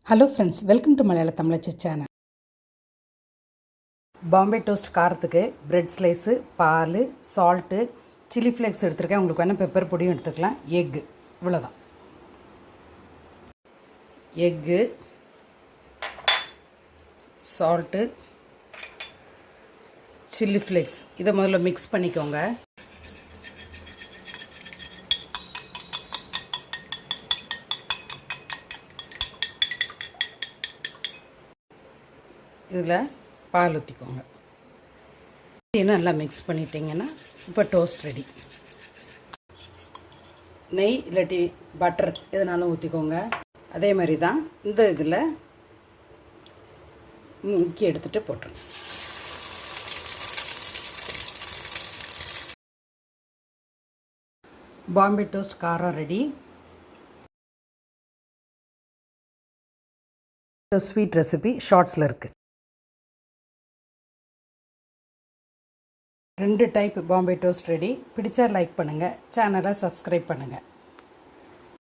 Hello friends, welcome to மலையாள தமிழச்சி channel. Bombay toast காரத்துக்கு bread slice, பால், salt, chilli flakes எடுத்துருக்கேன். உங்களுக்கு வேணால் பெப்பர் பொடியும் எடுத்துக்கலாம். எக்கு, இவ்வளோதான். எக்கு, சால்ட்டு, சில்லி ஃப்ளேக்ஸ் இதை முதல்ல மிக்ஸ் பண்ணிக்கோங்க. இதில் பால் ஊற்றிக்கோங்க. நல்லா மிக்ஸ் பண்ணிட்டீங்கன்னா இப்போ டோஸ்ட் ரெடி. நெய் இல்லாட்டி பட்டர் எதுனாலும் ஊற்றிக்கோங்க. அதே மாதிரி தான் இந்த இதில் முக்கி எடுத்துகிட்டு போட்டுருங்க. பாம்பே டோஸ்ட் காரம் ரெடி. ஸ்வீட் ரெசிபி ஷார்ட்ஸில் இருக்குது. 2 டைப் பாம்பே டோஸ்ட் ரெடி. பிடிச்சா லைக் பண்ணுங்கள், சேனலை சப்ஸ்கிரைப் பண்ணுங்கள்.